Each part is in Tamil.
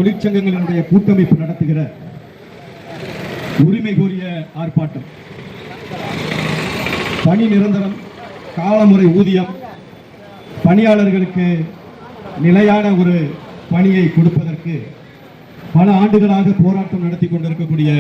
தொழிற்சங்கங்களினுடைய கூட்டமைப்பு நடத்துகிற உரிமை கோரிய ஆர்ப்பாட்டம். பணி நிரந்தரம், காலமுறை ஊதியம், பணியாளர்களுக்கு நிலையான ஒரு பணியை கொடுப்பதற்கு பல ஆண்டுகளாக போராட்டம் நடத்தி கொண்டிருக்கக்கூடிய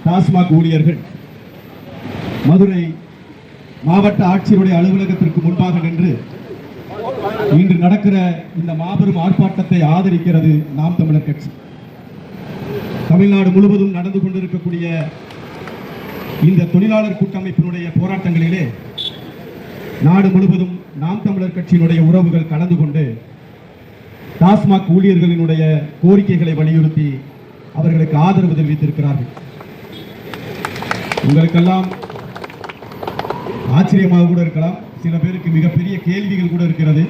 டாஸ்மாக் ஊழியர்கள் மதுரை மாவட்ட ஆட்சியருடைய அலுவலகத்திற்கு முன்பாக நின்று இன்று நடக்கிற இந்த மாபெரும் ஆர்ப்பாட்டத்தை ஆதரிக்கிறது நாம் தமிழர் கட்சி. தமிழ்நாடு முழுவதும் நடந்து கொண்டிருக்கக்கூடிய இந்த தொழிலாளர் கூட்டமைப்பினுடைய போராட்டங்களிலே நாடு முழுவதும் நாம் தமிழர் கட்சியினுடைய உறவுகள் கலந்து கொண்டு டாஸ்மாக் ஊழியர்களினுடைய கோரிக்கைகளை வலியுறுத்தி அவர்களுக்கு ஆதரவு தெரிவித்திருக்கிறார்கள். உங்களுக்கெல்லாம் ஆச்சரியமாக கூட இருக்கலாம், சில பேருக்கு மிகப்பெரிய கேள்விகள் கூட இருக்கிறது.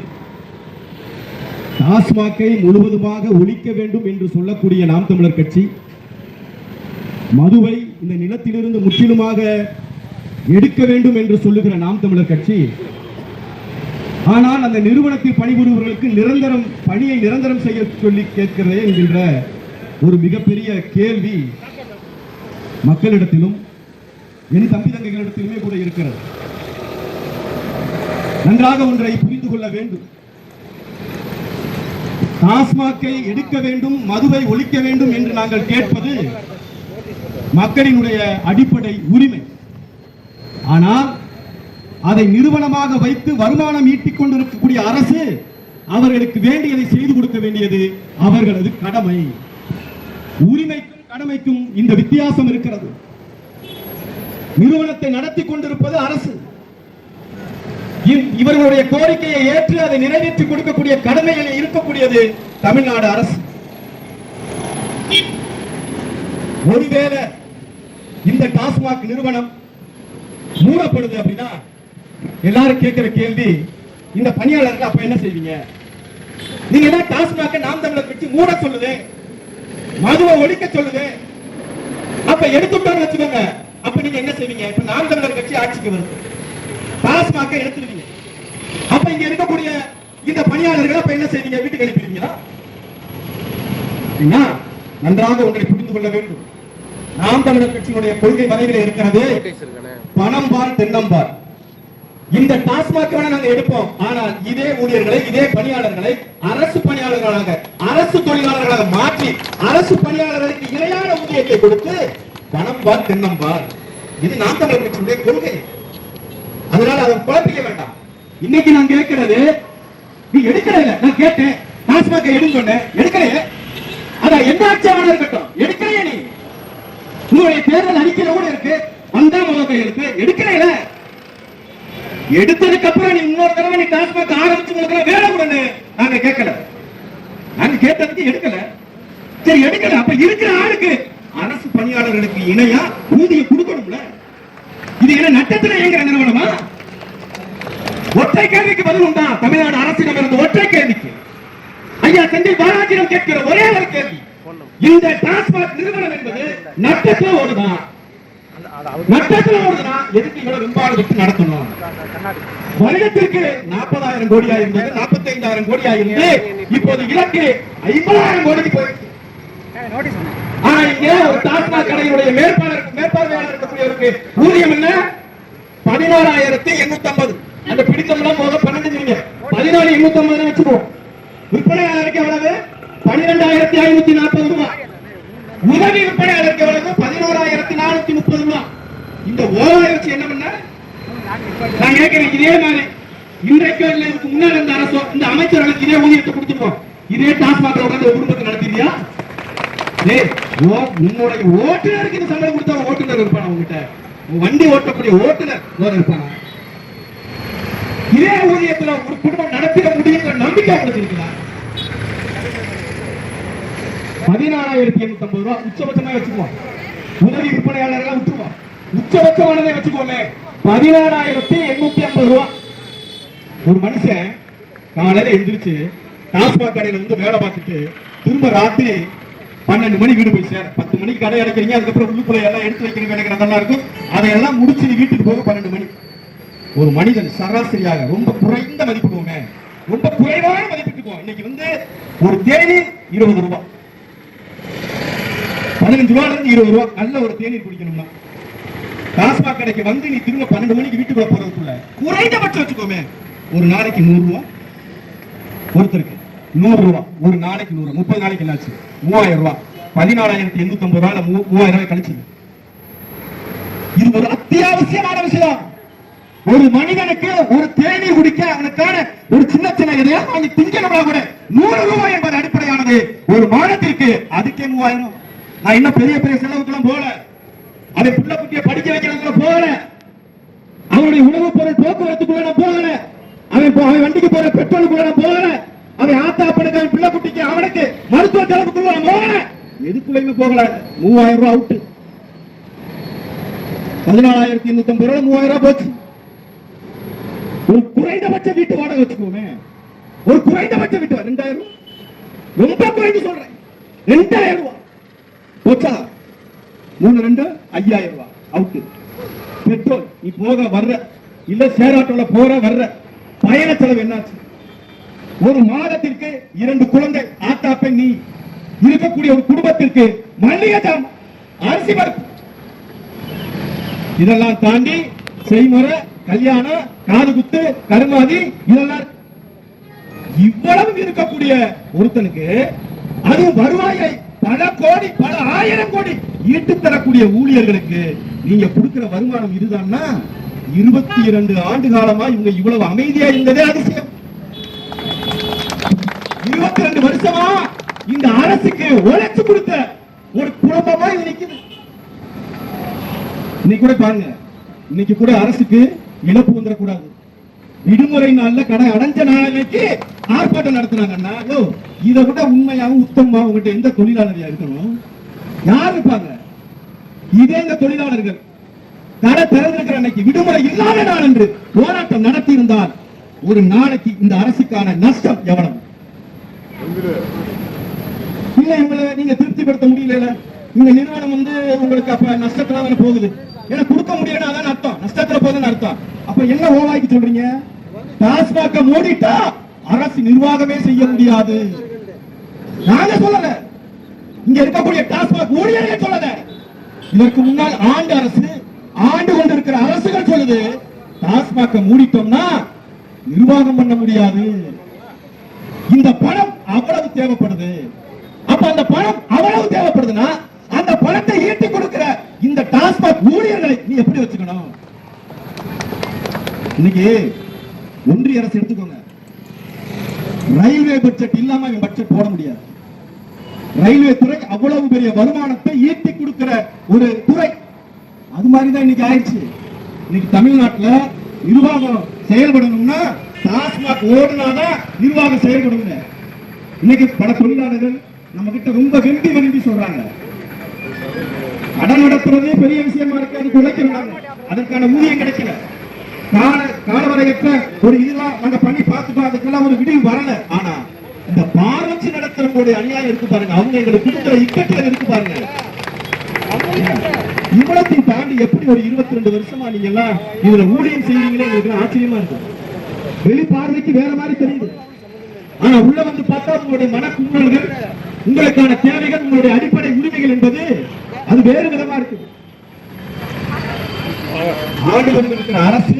டாஸ்மாகை முழுவதுமாக ஒழிக்க வேண்டும் என்று சொல்லக்கூடிய நாம் தமிழர் கட்சி மதுவை இந்த நிலத்திலிருந்து முற்றிலுமாக எடுக்க வேண்டும் என்று சொல்லுகிற நாம் தமிழர் கட்சி, ஆனால் அந்த நிறுவனத்தில் பணிபுரிபவர்களுக்கு பணியை நிரந்தரம் செய்ய சொல்லி கேட்கிறதே என்கின்ற ஒரு மிகப்பெரிய கேள்வி மக்களிடத்திலும் என் தம்பி தங்கைகளிடத்திலுமே கூட இருக்கிறது. நன்றாக ஒன்றை புரிந்து கொள்ள வேண்டும். டாஸ்மாகை எடுக்க வேண்டும், மதுவை ஒழிக்க வேண்டும் என்று நாங்கள் கேட்பது மக்களினுடைய அடிப்படை உரிமை. ஆனால் அதை நிறுவனமாக வைத்து வருமானம் ஈட்டிக் கொண்டிருக்கக்கூடிய அரசு அவர்களுக்கு வேண்டியதை செய்து கொடுக்க வேண்டியது அவர்களது கடமை. உரிமைக்கும் கடமைக்கும் இந்த வித்தியாசம் இருக்கிறது. நிறுவனத்தை நடத்தி கொண்டிருப்பது அரசு. இவர்களுடைய கோரிக்கையை ஏற்று அதை நிறைவேற்றி கொடுக்கக்கூடிய கடமையில் இருக்கக்கூடியது தமிழ்நாடு அரசு. ஒருவேளை இந்த டாஸ்மாக் நிறுவனம் மூடப்படுது அப்படின்னா எல்லாரும் கேட்கிற கேள்வி, இந்த பணியாளர்கள் அப்ப என்ன செய்வீங்க? நீங்க என்ன டாஸ்மாக் நாம் தமிழர் கட்சி மூட சொல்லுது, மதுவை ஒழிக்க சொல்லுது, அப்ப எடுத்துட்டோம்னு வச்சுக்கோங்க, அப்ப நீங்க என்ன செய்வீங்க? இப்ப நாம் தமிழர் கட்சி ஆட்சிக்கு வருது, டாஸ்மாக் எடுத்துருவீங்க, அப்ப இங்க இருக்கக்கூடிய இந்த பணியாளர்கள் அப்ப என்ன செய்வீங்க? வீட்டுக்கு அனுப்பிடுவீங்களா? நன்றாக ஒன்றை புரிந்து கொள்ள வேண்டும். நாம் தமிழர் கட்சியினுடைய கொள்கை வரைவில் இருக்கிறது பணம் பார் தென்னம் பார். இந்த டாஸ்மாக் நாங்கள் எடுப்போம், ஆனால் இதே ஊழியர்களை, இதே பணியாளர்களை அரசு பணியாளர்களாக, அரசு தொழிலாளர்களாக மாற்றி அரசு பணியாளர்களுக்கு இணையான ஊதியத்தை கொடுத்து பணம் பார் தென்னம் பார். இது நாம் தமிழர் கட்சியினுடைய கொள்கை. அதனால அதை குழப்பிக்க வேண்டாம். இன்னைக்கு நான் கேட்கிறது, நீ எடுக்கல, நான் கேட்டேன் டாஸ்மாக் எடுன்னு சொன்னேன், எடுக்கலையே, அதான் என்ன ஆட்சியான இருக்கட்டும், எடுக்கலையே, நீ உங்களுடைய தேர்தல் அறிக்கையில கூட இருக்கு, வந்தா முதல் கையெழுத்து, எடுக்கலையில, எடுத்ததுக்கு அப்புறம் நீ இன்னொரு தடவை நீ டாஸ்மாக் ஆரம்பிச்சு வேலை கூடன்னு நாங்க கேட்கல, நாங்க கேட்டதுக்கு எடுக்கல, சரி எடுக்கல, அப்ப இருக்கிற ஆளுக்கு அரசு பணியாளர்களுக்கு இணையா ஊதியம் கொடுக்கணும்ல. இது என்ன நட்டத்தில் இயங்குற நிறுவனமா? ஒற்றை கேள்விக்கு பதில் உண்டா தமிழ்நாடு அரசிடம் இருந்து? ஒற்றை கேள்விக்கு ஐயா செந்தில் பாலாஜிடம் கேட்கிற ஒரே ஒரு கேள்வி, இந்த டாஸ்மாக் நிறுவனம் என்பது நட்டத்தில் ஓடுதா? நட்டத்தில் ஓடுதுன்னா எதுக்கு இவ்வளவு வெம்பாடு விட்டு நடத்தணும்? வருடத்திற்கு 40,000 கோடியா இருந்தது 45,000 கோடியா இருந்து இப்போது இலக்கு 50,000 கோடிக்கு போயிடுச்சு. ஆனா இங்க ஒரு டாஸ்மாக் கடையினுடைய மேற்பார்வையாளர் இருக்கக்கூடியவருக்கு ஊதியம் என்ன? 16,850. அந்த பிடித்தம்லாம் போக 12 14,850 வச்சுக்குவோம். விற்பனையாளருக்கு எவ்வளவு? 12,540 ரூபாய். உதவி விற்பனையாளருக்கு எவ்வளவு? 11,430 ரூபாய். இந்த ஓராய வச்சு என்ன பண்ண நான் கேட்கிறேன். இதே மாதிரி இன்றைக்கு இதுக்கு முன்னாடி இந்த அரசு, இந்த அமைச்சர்களுக்கு இதே ஊதியத்தை கொடுத்துருக்கோம். இதே டாஸ்மாக் உட்காந்து குடும்பத்தை நடத்தியா? உன்னுடைய ஓட்டுநருக்கு இந்த சம்பளம் கொடுத்தா ஓட்டுநர் இருப்பானா? உங்ககிட்ட வண்டி ஓட்டக்கூடிய ஓட்டுநர் இருப்பானா? இதே ஊதியத்தில் ஒரு குடும்பம் நடத்திட முடியும் நம்பிக்கை உங்களுக்கு இருக்குதா? 14,850 ரூபாய் உச்சபட்சமா வச்சுக்குவோம். உதவி விற்பனையாளர்கள் விட்டுருவோம், உச்சபட்சமானதை வச்சுக்கோமே 14,850 ரூபாய். ஒரு மனுஷன் காலையில எந்திரிச்சு டாஸ்மாக் கடையில வந்து வேலை பார்த்துட்டு திரும்ப ராத்திரி 12 மணி வீடு போய் சேர, 10 மணிக்கு கடை அடைக்கிறீங்க, அதுக்கப்புறம் உள்ளுக்குள்ள எல்லாம் எடுத்து வைக்கிறீங்க, எனக்கு நல்லா இருக்கும், அதையெல்லாம் முடிச்சு நீ வீட்டுக்கு போக 12 மணி. ஒரு மனிதன் சராசரியாக ரொம்ப குறைந்த மதிப்பிடுவோங்க, ரொம்ப குறைவான மதிப்பிட்டுக்குவோம். இன்னைக்கு வந்து ஒரு தேதி 20 ரூபாய், 15 ரூபாயில இருந்து 20 ரூபாய் நல்ல ஒரு தேநீர் குடிக்கணும்னா டாஸ்மாக் கடைக்கு வந்து நீ திரும்ப 12 மணிக்கு வீட்டுக்குள்ள போறதுக்குள்ள குறைந்தபட்சம் வச்சுக்கோமே ஒரு நாளைக்கு 100 ரூபாய், ஒருத்தருக்கு 100 ரூபாய், ஒரு நாளைக்கு 100, 30 நாளைக்கு என்னாச்சு 3000 ரூபாய், 14,850 ரூபாய், 3000 ரூபாய் கழிச்சு. இது ஒரு அத்தியாவசியமான விஷயம். ஒரு மனிதனுக்கு ஒரு தேநீர் குடிக்க அவனுக்கான ஒரு சின்ன சின்ன எதையா வாங்கி திங்கணும்னா கூட 100 ரூபாய் என்பது அடிப்படையானது. ஒரு மாதத்திற்கு அதுக்கே 3000. நான் இன்னும் பெரிய பெரிய செலவுக்கெல்லாம் போல, அதை புள்ள குட்டியை படிக்க வைக்கிறதுக்குள்ள போகல, அவனுடைய உணவு பொருள் போக்குவரத்துக்குள்ள போகல, அவன் வண்டிக்கு போற பெட்ரோலுக்குள்ள போகல, அவன் ஆத்தா அப்பனுக்கு அவன் பிள்ளை குட்டிக்கு அவனுக்கு மருத்துவ செலவுக்குள்ள போகல, எதுக்குள்ளயுமே போகல. 3000 ரூபாய் அவுட்டு. 14,850 ரூபாய் 3000 ரூபாய் போச்சு. ஒரு குறைந்தபட்ச வீட்டு வாடகை வச்சுக்கோமே, ஒரு குறைந்தபட்ச வீட்டு 2000 ரூபாய், ரொம்ப குறைந்து சொல்றேன், 2000 ரூபாய் போச்சா? 3 5000 ரூபாய் அவுட்டு. பெட்ரோல் நீ போக வர்ற இல்ல ஷேர் ஆட்டோல போற வர்ற பயண செலவு என்னாச்சு? ஒரு மாதத்திற்கு 2 குழந்தை ஆத்தா பெண் நீ இருக்கக்கூடிய ஒரு குடும்பத்திற்கு மல்லிகை ஜாமான், அரிசி பருப்பு, இதெல்லாம் தாண்டி செய்முறை, கல்யாணம், காது குத்து, கருமாதி, இதெல்லாம் இவ்வளவு இருக்கக்கூடிய ஒருத்தனுக்கு அதுவும் வருவாயை பல கோடி பல ஆயிரம் கோடி ஈட்டு தரக்கூடிய ஊழியர்களுக்கு நீங்க கொடுக்கிற வருமானம் இதுதான்னா 22 ஆண்டு காலமா இவங்க இவ்வளவு அமைதியா இருந்ததே அதிசயம். 22 வருஷமா இந்த அரசுக்கு உழைச்சு கொடுத்த ஒரு குடும்பமா இது நிக்குது. இன்னைக்கு கூட பாருங்க, இன்னைக்கு கூட அரசுக்கு இழப்பு வந்துடக்கூடாது. விடுமுறை நாள்ல கடை அடைஞ்ச நாளைக்கு ஆர்ப்பாட்டம் நடத்துனாங்கன்னா இதை விட உண்மையாகவும் உத்தமமா உங்ககிட்ட எந்த தொழிலாளரையா இருக்கணும்? யார் இருப்பாங்க? இதே இந்த தொழிலாளர்கள் கடை திறந்திருக்கிற அன்னைக்கு விடுமுறை இல்லாத நாள் என்று போராட்டம் நடத்தி இருந்தால் ஒரு நாளைக்கு இந்த அரசுக்கான நஷ்டம் எவ்வளவு? இல்ல இவங்களை நீங்க திருப்திப்படுத்த முடியல. இந்த நிறுவனம் உங்களுக்கு அப்ப நஷ்டத்துல போகுது, ஏன்னா கொடுக்க முடியல, அதான் அர்த்தம், நஷ்டத்துல போகுதுன்னு அர்த்தம். அப்ப என்ன ஓவாய்க்கு சொல்றீங்க? டாஸ்மாக மூடிட்டா அரசு நிர்வாகமே செய்ய முடியாது. நாங்க சொல்லல, இங்க இருக்கக்கூடிய டாஸ்மாக் ஊழியர்கள் சொல்லல, இதற்கு முன்னால் ஆண்டு அரசு ஆண்டு கொண்டிருக்கிற அரசுகள் சொல்லுது டாஸ்மாக மூடிட்டோம்னா நிர்வாகம் பண்ண முடியாது. இந்த பணம் அவ்வளவு தேவைப்படுது. அப்ப அந்த பணம் அவ்வளவு தேவைப்படுதுன்னா அந்த பணத்தை ஈட்டி கொடுக்கிற இந்த டாஸ்மாக் ஊழியர்களை நீ எப்படி வச்சுக்கணும்? இன்னைக்கு ஒன்றிய அரசு எடுத்துக்கோங்க, ரயில்வே பட்ஜெட் இல்லாம பட்ஜெட் போட முடியாது. ரயில்வே துறை அவ்வளவு பெரிய வருமானத்தை ஈட்டி கொடுக்கிற ஒரு துறை. அது மாதிரிதான் இன்னைக்கு ஆயிடுச்சு. இன்னைக்கு தமிழ்நாட்டில் நிர்வாகம் செயல்படணும்னா டாஸ்மாக் ஓடுனாதான் நிர்வாகம் செயல்படுங்க. இன்னைக்கு பல தொழிலாளர்கள் நம்ம கிட்ட ரொம்ப வெம்பி சொல்றாங்க, கடன் நடத்துறதே பெரிய விஷயமா இருக்கு, அதுக்கு உழைக்கிறாங்க, அதற்கான ஊதியம் கிடைக்கல, காலவரையற்ற ஒரு இதெல்லாம் நாங்க பண்ணி பார்த்துட்டோம், அதுக்கெல்லாம் ஒரு விடிவு வரல. ஆனா இந்த பாரம்பரிய நடத்துறவங்களுடைய அநியாயம் இருக்கு பாருங்க, அவங்க எங்களுக்கு கொடுக்கிற இக்கட்டுகள் இருக்கு பாருங்க. இவ்வளத்தையும் தாண்டி எப்படி ஒரு 22 வருஷமா நீங்க எல்லாம் இதுல ஊழியம் செய்வீங்களே எங்களுக்கு ஆச்சரியமா இருக்கு. வெளிப்பார்வைக்கு வேற மாதிரி தெரியுது, ஆனா உள்ள வந்து பார்த்தா உங்களுடைய மனக்குமுறல்கள், உங்களுக்கான தேவைகள், உங்களுடைய அடிப்படை உரிமைகள் என்பது அது வேறு விதமா இருக்கு. ஆண்டு கொண்டிருக்கிற அரசு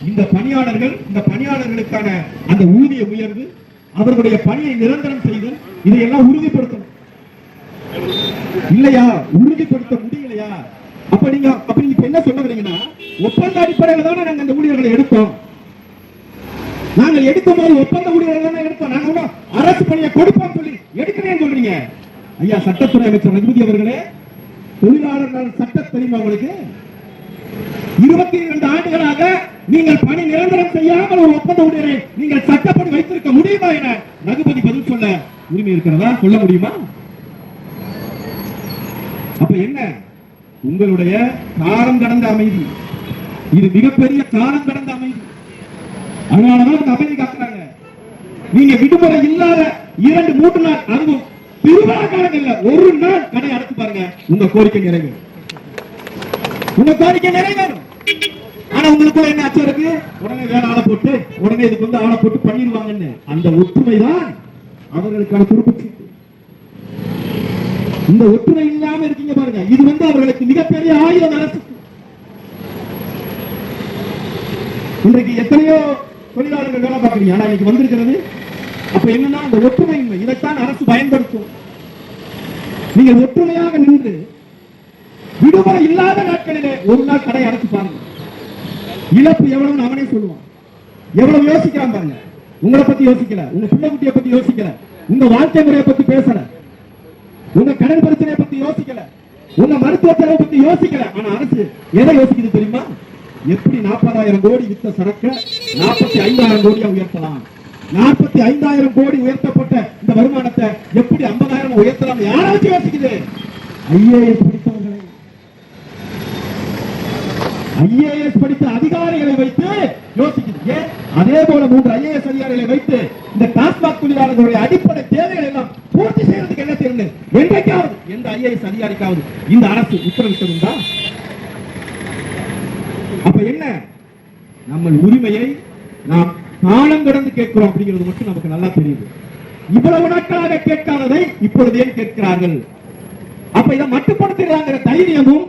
இந்த பணியாளர்கள், இந்த பணியாளர்களுக்கான அந்த ஊதிய உயர்வு, அவர்களுடைய பணியை நிரந்தரம் செய்தல், இதையெல்லாம் உறுதிப்படுத்தணும் இல்லையா? உறுதிப்படுத்த முடியலையா? அப்ப நீங்க இப்ப என்ன சொல்ல வரீங்கன்னா, ஒப்பந்த அடிப்படையில் தானே நாங்க அந்த ஊழியர்களை எடுத்தோம். நாங்கள் எடுக்கும் போது ஒப்பந்த ஊழியர்கள் தானே எடுத்தோம். நாங்க அரசு பணியை கொடுப்போம் சொல்லி எடுக்கிறேன்னு சொல்றீங்க. ஐயா சட்டத்துறை அமைச்சர் ரகுபதி அவர்களே, தொழிலாளர்கள் சட்ட தெரியுமா உங்களுக்கு? 22 ஆண்டுகளாக நீங்கள் பணி நிரந்தரம் செய்யாமல் ஒரு ஒப்பந்த ஊழியரை நீங்கள் சட்டப்படி வைத்திருக்க முடியுமா என ரகுபதி பதில் சொல்ல உரிமை இருக்கிறதா? சொல்ல முடியுமா? அப்ப என்ன? உங்களுடைய காலம் கடந்த அமைதி, இது மிகப்பெரிய காலம் கடந்த அமைதி. அதனாலதான் அமைதி காக்குறாங்க. நீங்க விடுமுறை இல்லாத 2-3 நாள், அதுவும் திருவிழா காலங்கள்ல ஒரு நாள் கடை அடைச்சு பாருங்க, உங்க கோரிக்கை நிறைவேறும். உங்க கோரிக்கை நிறைவேறும். ஆனா உங்களுக்கு என்ன ஆச்சு இருக்கு? உடனே வேற ஆளை போட்டு, உடனே இதுக்கு ஆளை போட்டு பண்ணிடுவாங்கன்னு அந்த ஒற்றுமைதான் அவர்களுக்கான துருப்புச்சு. இந்த ஒற்றுமை இல்லாம இருக்கீங்க பாருங்க, இது அவர்களுக்கு மிகப்பெரிய ஆயுதம். அரசு இன்றைக்கு எத்தனையோ தொழிலாளர்கள் வேலை பார்க்கறீங்க, ஆனா இன்னைக்கு வந்திருக்கிறது அப்ப என்னன்னா அந்த ஒற்றுமையின்மை. இதைத்தான் அரசு பயன்படுத்தும். நீங்கள் ஒற்றுமையாக நின்று விடுமுறை இல்லாத நாட்களிலே ஒரு நாள் கடை அடைச்சு பாருங்க, இழப்பு எவ்வளவு அவனே சொல்லுவான். எவ்வளவு யோசிக்கிறான் பாருங்க. உங்களை பத்தி யோசிக்கல, உங்க பிள்ளை குட்டியை பத்தி யோசிக்கல, உங்க வாழ்க்கை முறையை பத்தி பேசல, உங்க கடன் பிரச்சனையை பத்தி யோசிக்கல, உங்க மருத்துவ செலவை பத்தி யோசிக்கல. ஆனா அரசு எதை யோசிக்குது தெரியுமா? எப்படி 40,000 கோடி வித்த சரக்கு 45,000 கோடியா உயர்த்தலாம், 45,000 கோடி உயர்த்தப்பட்ட இந்த வருமானத்தை எப்படி 50,000 உயர்த்தலாம் யாராச்சும் யோசிக்குது? ஐஏஎஸ் படித்தவர்களை, ஐஏஎஸ் படித்த அதிகாரிகளை வைத்து யோசிக்குது. அதே போல 3 ஐஏஎஸ் அதிகாரிகளை வைத்து இந்த டாஸ்மாக் தொழிலாளர்களுடைய அடிப்படை தேவைகள் எல்லாம் பூர்த்தி செய்யறதுக்கு என்ன தெரியும்? என்றைக்காவது எந்த ஐஏஎஸ் அதிகாரிக்காவது இந்த அரசு உத்தரவிட்டதுண்டா? அப்ப என்ன, நம்ம உரிமையை நாம் காலம் கடந்து கேட்கிறோம் அப்படிங்கிறது மட்டும் நமக்கு நல்லா தெரியுது. இவ்வளவு நாட்களாக கேட்காததை இப்பொழுது ஏன் கேட்கிறார்கள்? அப்ப இதை மட்டுப்படுத்துகிறாங்கிற தைரியமும்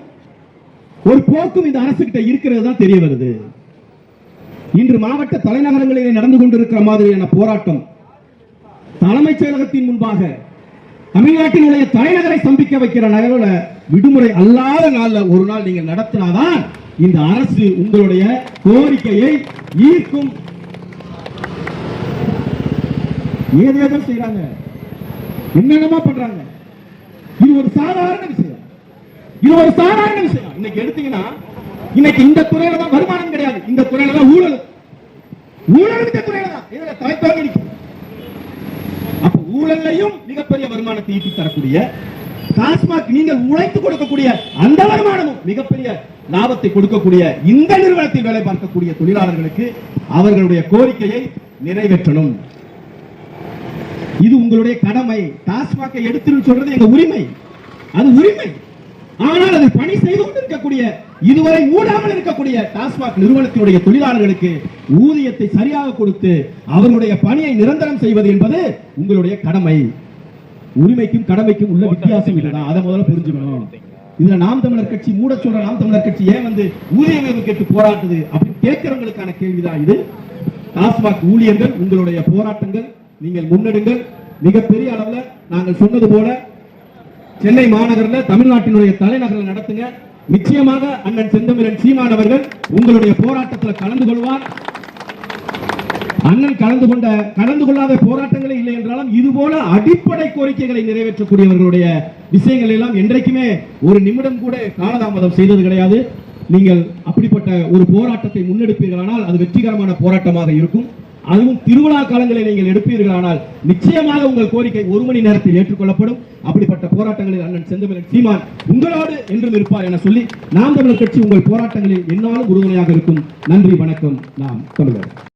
ஒரு போக்கும் இந்த அரசு கிட்ட இருக்கிறது தான் தெரிய வருது. இன்று மாவட்ட தலைநகரங்களில் நடந்து கொண்டிருக்கிற மாதிரியான போராட்டம் தலைமைச் செயலகத்தின் முன்பாக தமிழ்நாட்டினுடைய தலைநகரை சம்பிக்க வைக்கிற நகரில் விடுமுறை அல்லாத நாள்ல ஒரு நாள் நீங்கள் நடத்தினாதான் இந்த அரசு உங்களுடைய கோரிக்கையை ஈர்க்கும். ஏதேதோ செய்யறாங்க, என்னென்னமா பண்றாங்க. இது ஒரு சாதாரண விஷயம், இது ஒரு சாதாரண விஷயம். இன்னைக்கு எடுத்தீங்கன்னா இன்னைக்கு இந்த துறையில தான் வருமானம் கிடையாது, இந்த துறையில தான் ஊழல், ஊழல் இந்த துறையில தான் இதுல தலைத்தாங்க இருக்கு. அப்ப ஊழலையும் மிகப்பெரிய வருமானத்தை ஈட்டி தரக்கூடிய டாஸ்மாக் நீங்கள் உழைத்து கொடுக்கக்கூடிய அந்த வருமானமும் மிகப்பெரிய லாபத்தை கொடுக்கக்கூடிய இந்த நிறுவனத்தில் வேலை பார்க்கக்கூடிய தொழிலாளர்களுக்கு அவர்களுடைய கோரிக்கையை நிறைவேற்றணும். இது உங்களுடைய கடமை. டாஸ்மாக்கை எடுத்து சொல்றது எங்க உரிமை, அது உரிமை. ஆனால் அதை பணி செய்து கொண்டிருக்கக்கூடிய இதுவரை மூடாமல் இருக்கக்கூடிய டாஸ்மாக் நிறுவனத்தினுடைய தொழிலாளர்களுக்கு ஊதியத்தை சரியாக கொடுத்து அவர்களுடைய பணியை நிரந்தரம் செய்வது என்பது உங்களுடைய கடமை. உரிமைக்கும் கடமைக்கும் உள்ள வித்தியாசம் இல்லைதான், அதை முதல்ல புரிஞ்சுக்கணும். இதுல நாம் தமிழர் கட்சி மூட சொல்ற நாம் தமிழர் கட்சி ஏன் ஊதிய உயர்வு கேட்டு போராட்டுது அப்படின்னு கேட்கிறவங்களுக்கான கேள்விதான் இது. டாஸ்மாக் ஊழியர்கள் உங்களுடைய போராட்டங்கள் நீங்கள் முன்னெடுங்கள். மிகப்பெரிய அளவுல நாங்கள் சொன்னது போல சென்னை மாநகரில் தமிழ்நாட்டினுடைய தலைநகரில் நடத்துங்க. நிச்சயமாக அண்ணன் செந்தமிழன் சீமான் அவர்கள் உங்களுடைய போராட்டத்தில் கலந்து கொள்வார். அண்ணன் கலந்து கொள்ளாத போராட்டங்களே இல்லை என்றாலும் இது போல அடிப்படை கோரிக்கைகளை நிறைவேற்றக்கூடியவர்களுடைய விஷயங்கள் எல்லாம் என்றைக்குமே ஒரு நிமிடம் கூட காலதாமதம் செய்தது கிடையாது. நீங்கள் அப்படிப்பட்ட ஒரு போராட்டத்தை முன்னெடுப்பீர்களானால் அது வெற்றிகரமான போராட்டமாக இருக்கும். அதுவும் திருவிழா காலங்களில் நீங்கள் எடுப்பீர்களானால் நிச்சயமாக உங்கள் கோரிக்கை 1 மணி நேரத்தில் ஏற்றுக்கொள்ளப்படும். அப்படிப்பட்ட போராட்டங்களில் அண்ணன் செந்தமிழன் சீமான் உங்களோடு என்றும் இருப்பார் என சொல்லி நாம் தமிழர் கட்சி உங்கள் போராட்டங்களில் என்னாலும் உறுதுணையாக இருக்கும். நன்றி, வணக்கம். நாம் தமிழர்.